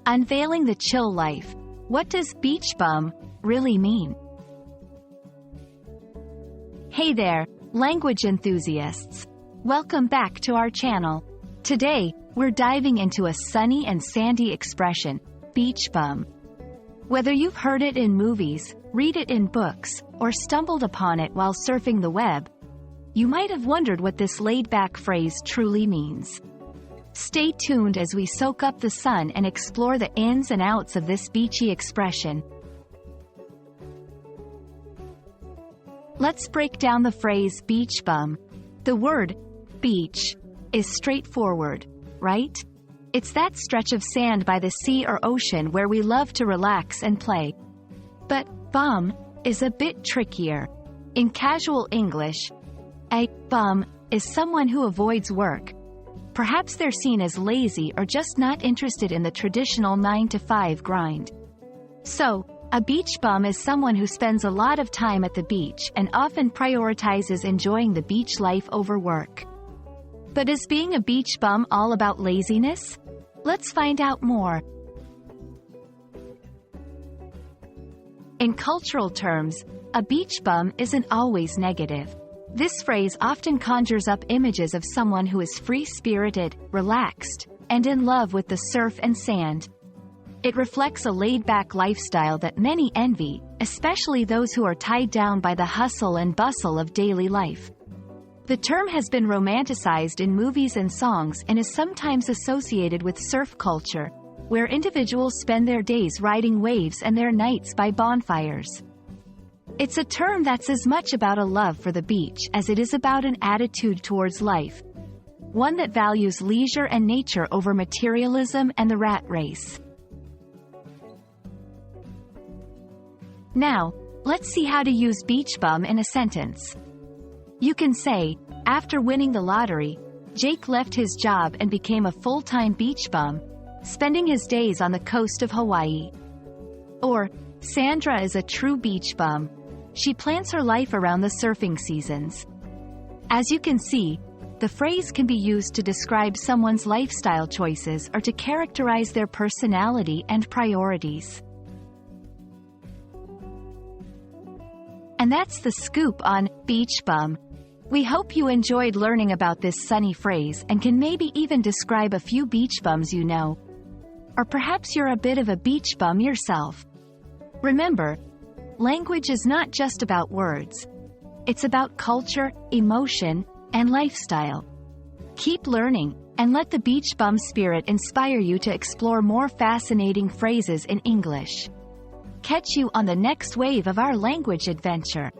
Unveiling the Chill Life. What does beach bum really mean? Hey there, language enthusiasts. Welcome back to our channel. Today, we're diving into a sunny and sandy expression, beach bum. Whether you've heard it in movies, read it in books, or stumbled upon it while surfing the web, you might have wondered what this laid-back phrase truly means. Stay tuned as we soak up the sun and explore the ins and outs of this beachy expression. Let's break down the phrase beach bum. The word beach is straightforward, right? It's that stretch of sand by the sea or ocean where we love to relax and play. But bum is a bit trickier. In casual English, a bum is someone who avoids work. Perhaps they're seen as lazy or just not interested in the traditional 9-to-5 grind. So, a beach bum is someone who spends a lot of time at the beach and often prioritizes enjoying the beach life over work. But is being a beach bum all about laziness? Let's find out more. In cultural terms, a beach bum isn't always negative. This phrase often conjures up images of someone who is free-spirited, relaxed, and in love with the surf and sand. It reflects a laid-back lifestyle that many envy, especially those who are tied down by the hustle and bustle of daily life. The term has been romanticized in movies and songs and is sometimes associated with surf culture, where individuals spend their days riding waves and their nights by bonfires. It's a term that's as much about a love for the beach as it is about an attitude towards life, one that values leisure and nature over materialism and the rat race. Now, let's see how to use beach bum in a sentence. You can say, after winning the lottery, Jake left his job and became a full-time beach bum, spending his days on the coast of Hawaii. Or, Sandra is a true beach bum. She plans her life around the surfing seasons. As you can see, the phrase can be used to describe someone's lifestyle choices or to characterize their personality and priorities. And that's the scoop on beach bum. We hope you enjoyed learning about this sunny phrase and can maybe even describe a few beach bums you know. Or perhaps you're a bit of a beach bum yourself. Remember, language is not just about words. It's about culture, emotion, and lifestyle. Keep learning, and let the beach bum spirit inspire you to explore more fascinating phrases in English. Catch you on the next wave of our language adventure.